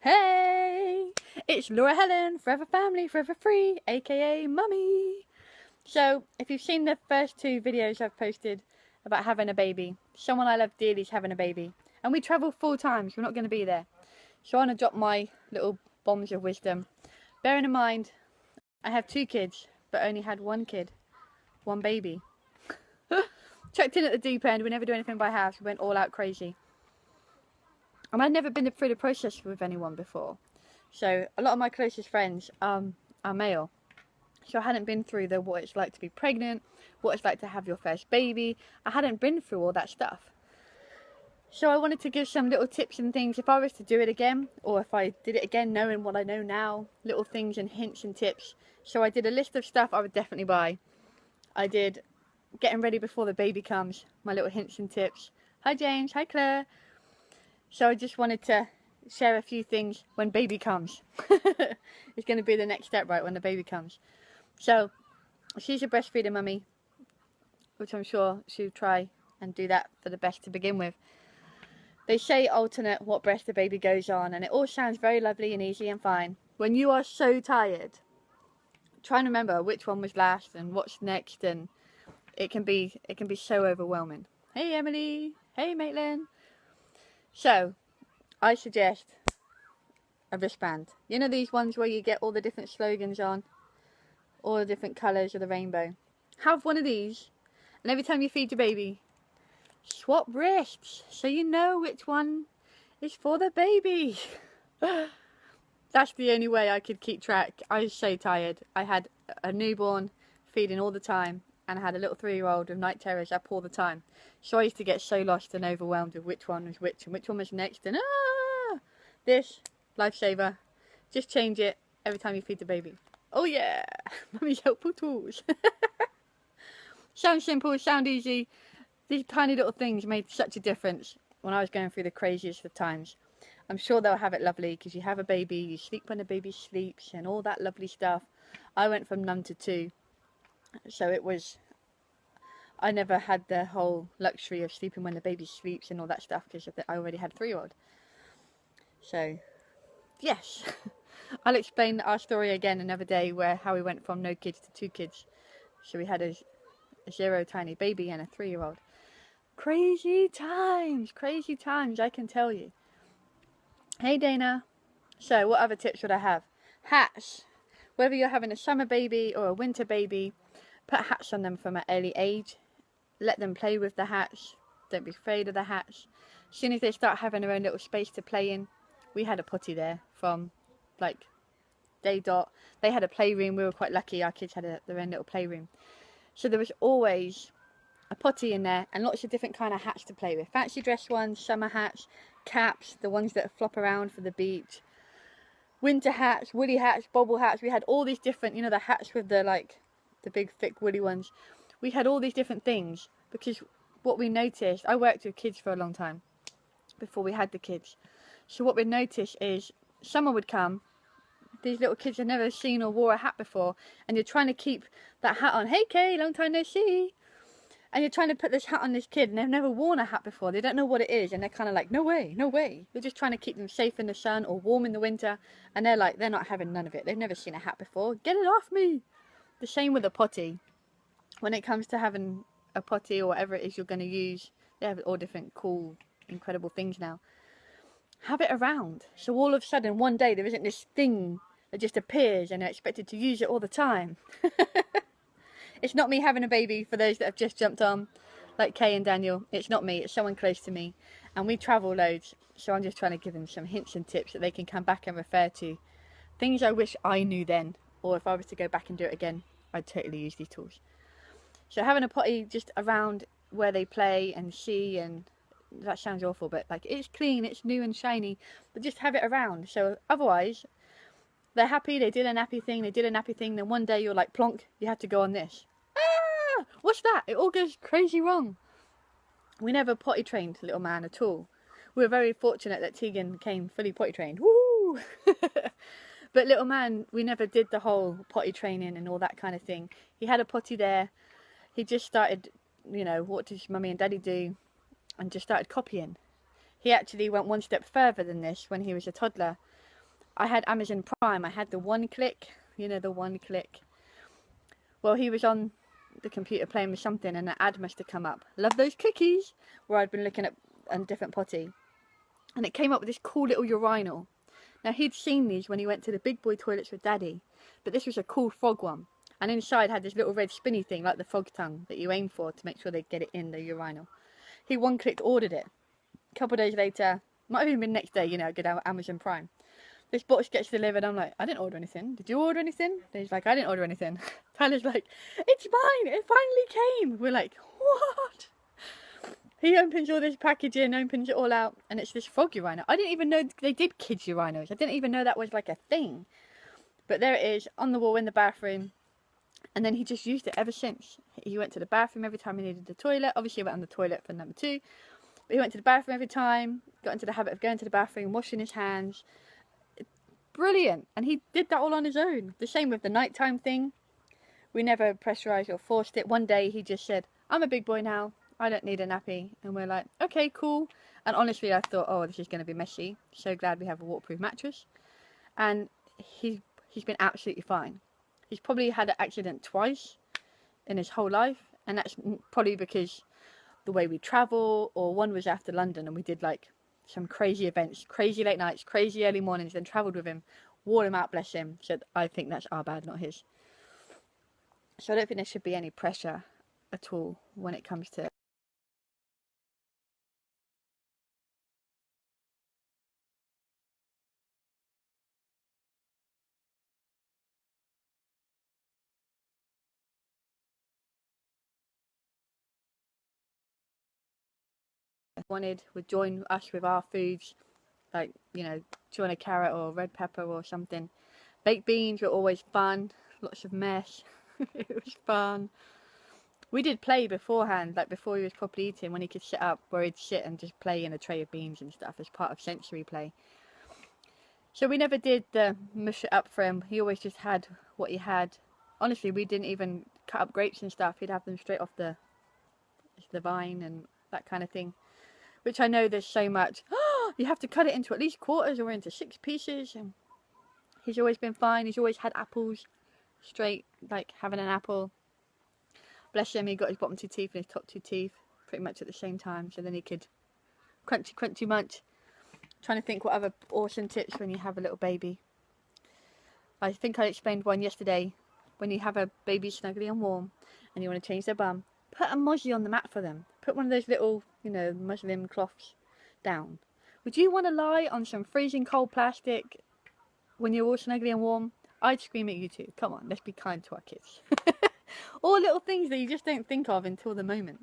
Hey, it's Laura Helen, Forever Family, Forever Free, aka Mummy. So, if you've seen the first two videos I've posted about having a baby, someone I love dearly is having a baby. And we travel full time, so we're not going to be there. So I want to drop my little bombs of wisdom. Bearing in mind, I have 2 kids, but only had 1 kid. 1 baby. Checked in at the deep end, we never do anything by house, we went all out crazy. And I'd never been through the process with anyone before. So a lot of my closest friends are male. So I hadn't been through what it's like to be pregnant, what it's like to have your first baby. I hadn't been through all that stuff. So I wanted to give some little tips and things if I was to do it again, or if I did it again knowing what I know now, little things and hints and tips. So I did a list of stuff I would definitely buy. I did getting ready before the baby comes, my little hints and tips. Hi James, hi Claire. So I just wanted to share a few things when baby comes. It's going to be the next step, right, when the baby comes. So she's a breastfeeding mummy, which I'm sure she'll try and do that for the best to begin with. They say alternate what breast the baby goes on, and it all sounds very lovely and easy and fine. When you are so tired, try and remember which one was last and what's next, and it can be so overwhelming. Hey Emily, hey Maitland. So I suggest a wristband. You know these ones where you get all the different slogans on, all the different colours of the rainbow. Have one of these, and every time you feed your baby, swap wrists so you know which one is for the baby. That's the only way I could keep track. I was so tired. I had a newborn feeding all the time, and I had a little 3-year-old with night terrors up all the time. So I used to get so lost and overwhelmed with which one was which and which one was next. And this lifesaver, just change it every time you feed the baby. Oh yeah, Mummy's helpful tools. Sound simple, sound easy. These tiny little things made such a difference when I was going through the craziest of times. I'm sure they'll have it lovely because you have a baby, you sleep when the baby sleeps and all that lovely stuff. I went from none to 2. So it was, I never had the whole luxury of sleeping when the baby sleeps and all that stuff because I already had a 3-year-old. So, yes. I'll explain our story again another day how we went from no kids to 2 kids. So we had a 0 tiny baby and a 3-year-old. Crazy times, I can tell you. Hey Dana. So what other tips would I have? Hats. Whether you're having a summer baby or a winter baby, put hats on them from an early age. Let them play with the hats. Don't be afraid of the hats. As soon as they start having their own little space to play in, we had a potty there from like day dot. They had a playroom. We were quite lucky. Our kids had their own little playroom. So there was always a potty in there and lots of different kind of hats to play with. Fancy dress ones, summer hats, caps, the ones that flop around for the beach, winter hats, woolly hats, bobble hats. We had all these different, you know, the hats with the big thick woolly ones. We had all these different things because what we noticed, I worked with kids for a long time before we had the kids. So what we noticed is summer would come, these little kids had never seen or wore a hat before, and you're trying to keep that hat on. Hey Kay, long time no see. And you're trying to put this hat on this kid and they've never worn a hat before. They don't know what it is and they're kind of like, no way, no way. You're just trying to keep them safe in the sun or warm in the winter, and they're not having none of it. They've never seen a hat before. Get it off me. The same with a potty. When it comes to having a potty or whatever it is you're going to use, they have all different cool, incredible things now. Have it around. So all of a sudden, one day, there isn't this thing that just appears and they're expected to use it all the time. It's not me having a baby, for those that have just jumped on, like Kay and Daniel. It's not me, it's someone close to me. And we travel loads, so I'm just trying to give them some hints and tips that they can come back and refer to. Things I wish I knew then, or if I was to go back and do it again, I'd totally use these tools. So having a potty just around where they play and see, and that sounds awful, but like it's clean, it's new and shiny, but just have it around. So otherwise, they're happy, they did a nappy thing, then one day you're like, plonk, you have to go on this. Ah, what's that? It all goes crazy wrong. We never potty trained little man at all. We were very fortunate that Tegan came fully potty trained. Woo! But little man, we never did the whole potty training and all that kind of thing. He had a potty there. He just started, you know, what does mummy and daddy do? And just started copying. He actually went one step further than this when he was a toddler. I had Amazon Prime. I had the one click, you know, the one click. Well, he was on the computer playing with something and an ad must have come up. Love those cookies. Where I'd been looking at a different potty. And it came up with this cool little urinal. Now, he'd seen these when he went to the big boy toilets with Daddy. But this was a cool frog one. And inside had this little red spinny thing, like the frog tongue, that you aim for to make sure they get it in the urinal. He one-clicked ordered it. A couple of days later, might have even been next day, you know, good Amazon Prime. This box gets delivered. I'm like, I didn't order anything. Did you order anything? And he's like, I didn't order anything. Tyler's like, it's mine. It finally came. We're like, what? He opens all this packaging, opens it all out, and it's this frog urinal. I didn't even know they did kids urinals. I didn't even know that was like a thing. But there it is, on the wall in the bathroom. And then he just used it ever since. He went to the bathroom every time he needed the toilet. Obviously, he went on the toilet for number 2. But he went to the bathroom every time, got into the habit of going to the bathroom, washing his hands. Brilliant. And he did that all on his own. The same with the nighttime thing. We never pressurized or forced it. One day he just said, I'm a big boy now. I don't need a nappy. And we're like, okay, cool. And honestly, I thought, oh, this is going to be messy. So glad we have a waterproof mattress. And he's been absolutely fine. He's probably had an accident twice in his whole life. And that's probably because the way we travel, or one was after London and we did like some crazy events, crazy late nights, crazy early mornings, then travelled with him, wore him out, bless him. So I think that's our bad, not his. So I don't think there should be any pressure at all when it comes to would join us with our foods, like, you know, join a carrot or red pepper or something. Baked beans were always fun, lots of mess. It was fun. We did play beforehand, like before he was properly eating, when he could sit up, where he'd sit and just play in a tray of beans and stuff as part of sensory play. So we never did the mush it up for him. He always just had what he had. Honestly, we didn't even cut up grapes and stuff. He'd have them straight off the vine and that kind of thing. Which I know there's so much. You have to cut it into at least quarters or into 6 pieces. And he's always been fine. He's always had apples straight, like having an apple. Bless him, he got his bottom 2 teeth and his top 2 teeth pretty much at the same time. So then he could crunchy munch. Trying to think what other awesome tips when you have a little baby. I think I explained one yesterday. When you have a baby snuggly and warm and you want to change their bum, put a mozzie on the mat for them. Put one of those little, you know, muslin cloths down. Would you want to lie on some freezing cold plastic when you're all snuggly and warm? I'd scream at you too. Come on, let's be kind to our kids. All little things that you just don't think of until the moment.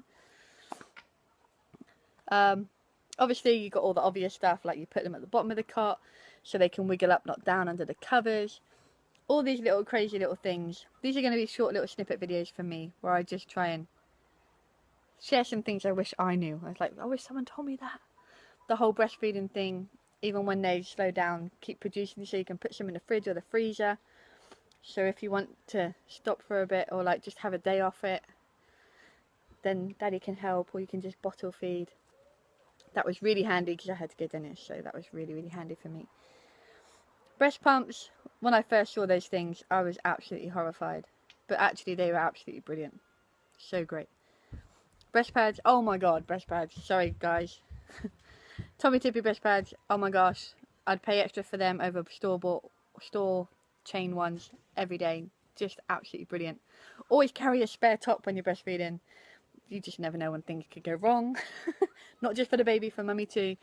Obviously, you got all the obvious stuff, like you put them at the bottom of the cot so they can wiggle up, not down under the covers. All these little crazy little things. These are going to be short little snippet videos for me, where I just try and share some things I wish I knew. I was like, I wish someone told me that. The whole breastfeeding thing, even when they slow down, keep producing so you can put some in the fridge or the freezer. So if you want to stop for a bit or like just have a day off it, then Daddy can help, or you can just bottle feed. That was really handy because I had to go dentist, so that was really, really handy for me. Breast pumps, when I first saw those things, I was absolutely horrified. But actually they were absolutely brilliant. So great. Breast pads, oh my god, breast pads. Sorry guys. Tommy Tippy breast pads, oh my gosh. I'd pay extra for them over store chain ones every day. Just absolutely brilliant. Always carry a spare top when you're breastfeeding. You just never know when things could go wrong. Not just for the baby, for mummy too.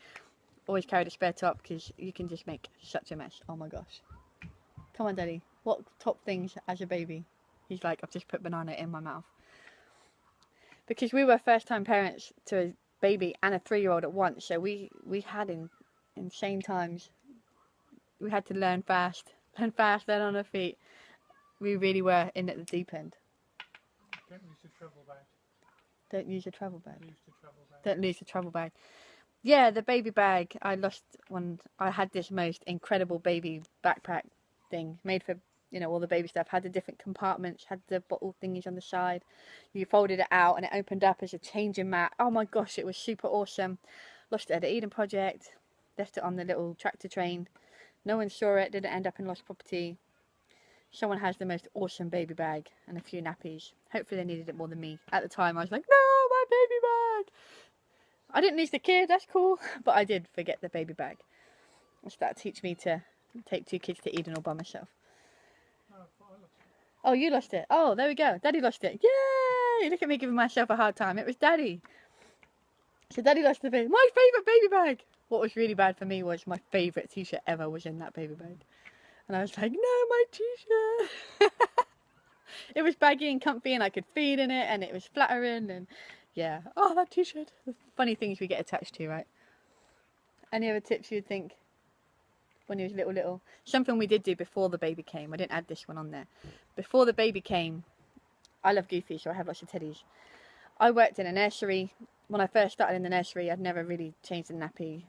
Always carry the spare top because you can just make such a mess. Oh my gosh. Come on, Daddy. What top things as a baby? He's like, I've just put banana in my mouth. Because we were first time parents to a baby and a 3-year-old at once. So we had insane times. We had to learn fast, learn on our feet. We really were in at the deep end. Don't use the travel bag. Don't use a travel bag. Use the travel bag. Don't lose the travel bag. Yeah, the baby bag. I lost one. I had this most incredible baby backpack thing made for, you know, all the baby stuff. Had the different compartments, had the bottle thingies on the side. You folded it out and it opened up as a changing mat. Oh my gosh, it was super awesome. Lost it at the Eden Project. Left it on the little tractor train. No one saw it, didn't end up in lost property. Someone has the most awesome baby bag and a few nappies. Hopefully they needed it more than me. At the time I was like, no, my baby bag. I didn't lose the kid, that's cool. But I did forget the baby bag. So that teach me to take 2 kids to Eden all by myself. No, I thought I lost it. Oh, you lost it. Oh, there we go. Daddy lost it. Yay! Look at me giving myself a hard time. It was Daddy. So Daddy lost the baby. My favourite baby bag. What was really bad for me was my favourite t-shirt ever was in that baby bag. And I was like, no, my t-shirt. It was baggy and comfy and I could feed in it and it was flattering and yeah. Oh, that t-shirt. Funny things we get attached to, right? Any other tips you'd think when he was little? Something we did do before the baby came. I didn't add this one on there. Before the baby came, I love Goofy, so I have lots of teddies. I worked in a nursery. When I first started in the nursery, I'd never really changed a nappy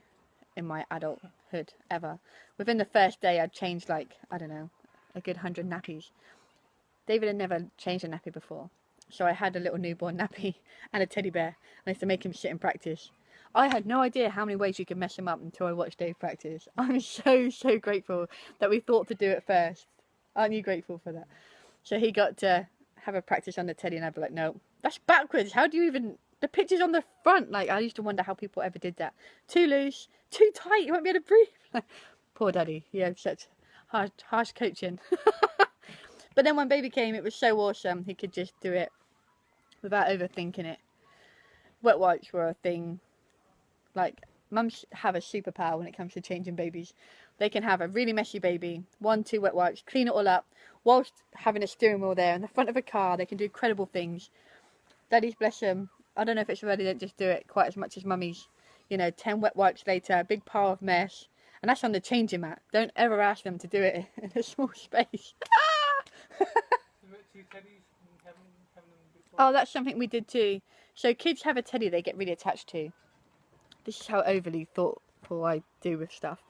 in my adulthood ever. Within the first day, I'd changed like, I don't know, a good 100 nappies. David had never changed a nappy before. So I had a little newborn nappy and a teddy bear. And I used to make him sit and practice. I had no idea how many ways you could mess him up until I watched Dave practice. I'm so grateful that we thought to do it first. Aren't you grateful for that? So he got to have a practice on the teddy and I'd be like, no, that's backwards. How do you even... The picture's on the front. Like, I used to wonder how people ever did that. Too loose, too tight, you won't be able to breathe. Poor Daddy. He had such harsh coaching. But then when baby came, it was so awesome. He could just do it without overthinking it. Wet wipes were a thing. Like, mums have a superpower when it comes to changing babies. They can have a really messy baby, 1, 2 wet wipes, clean it all up, whilst having a steering wheel there in the front of a car. They can do incredible things. Daddies, bless them. I don't know if it's already, they don't just do it quite as much as mummies. You know, 10 wet wipes later, a big pile of mess. And that's on the changing mat. Don't ever ask them to do it in a small space. Oh, that's something we did too. So kids have a teddy they get really attached to. This is how overly thoughtful I do with stuff.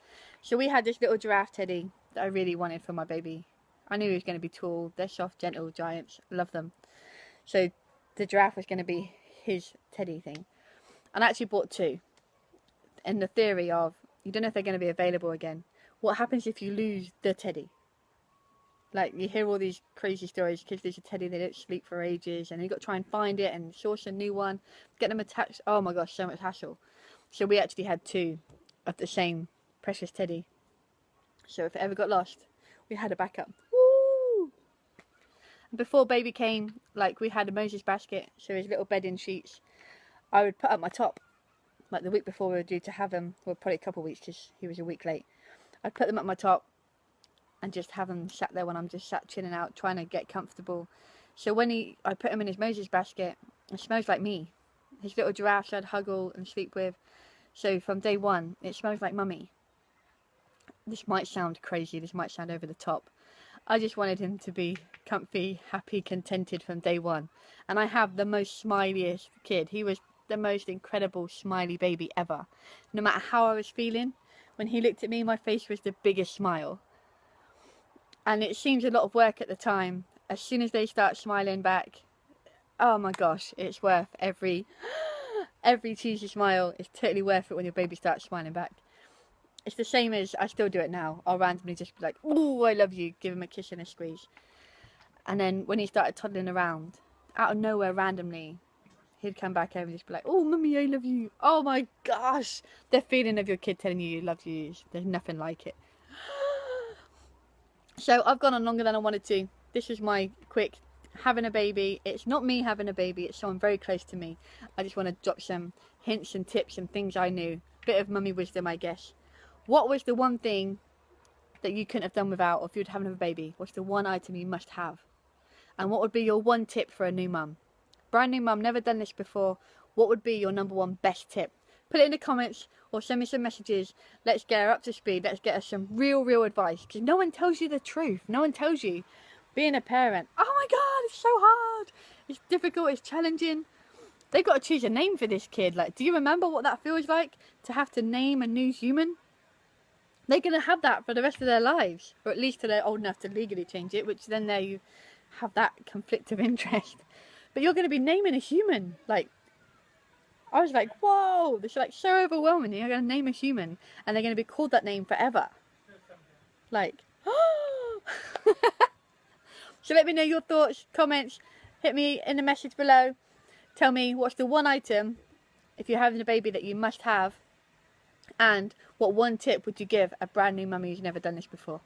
So we had this little giraffe teddy that I really wanted for my baby. I knew he was going to be tall. They're soft, gentle giants. Love them. So the giraffe was going to be his teddy thing. And I actually bought 2. In the theory of, you don't know if they're going to be available again. What happens if you lose the teddy? Like, you hear all these crazy stories. Kids lose a teddy, they don't sleep for ages. And you've got to try and find it and source a new one. Get them attached. Oh my gosh, so much hassle. So we actually had 2 of the same precious teddy. So if it ever got lost, we had a backup. Woo! Before baby came, like, we had a Moses basket. So his little bedding sheets, I would put up my top. Like the week before we were due to have him, well, probably a couple of weeks because he was a week late. I'd put them up my top and just have him sat there when I'm just sat chilling out, trying to get comfortable. So when I put him in his Moses basket, it smells like me. His little giraffes I'd huggle and sleep with. So from day one, it smells like mummy. This might sound crazy, this might sound over the top. I just wanted him to be comfy, happy, contented from day one. And I have the most smiliest kid. He was the most incredible smiley baby ever. No matter how I was feeling, when he looked at me, my face was the biggest smile. And it seems a lot of work at the time. As soon as they start smiling back, oh my gosh, it's worth every cheesy smile. It's totally worth it when your baby starts smiling back. It's the same as, I still do it now. I'll randomly just be like, oh, I love you. Give him a kiss and a squeeze. And then when he started toddling around, out of nowhere, randomly, he'd come back over and just be like, oh, mummy, I love you. Oh my gosh. The feeling of your kid telling you he loves you, there's nothing like it. So I've gone on longer than I wanted to. This is my quick having a baby. It's not me having a baby, it's someone very close to me. I just want to drop some hints and tips and things I knew. Bit of mummy wisdom, I guess. What was the one thing that you couldn't have done without, or if you'd having a baby? What's the one item you must have? And what would be your one tip for a new mum? Brand new mum, never done this before. What would be your #1 best tip? Put it in the comments or send me some messages. Let's get her up to speed. Let's get her some real advice. Because no one tells you the truth. No one tells you. Being a parent, oh my God, it's so hard. It's difficult, it's challenging. They've got to choose a name for this kid. Like, do you remember what that feels like? To have to name a new human? They're going to have that for the rest of their lives. Or at least till they're old enough to legally change it. Which then there you have that conflict of interest. But you're going to be naming a human. Like, I was like, whoa, this is like so overwhelming. You're going to name a human and they're going to be called that name forever. Like, so let me know your thoughts, comments, hit me in the message below. Tell me what's the one item, if you're having a baby, that you must have. And what one tip would you give a brand new mummy who's never done this before?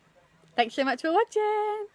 Thanks so much for watching.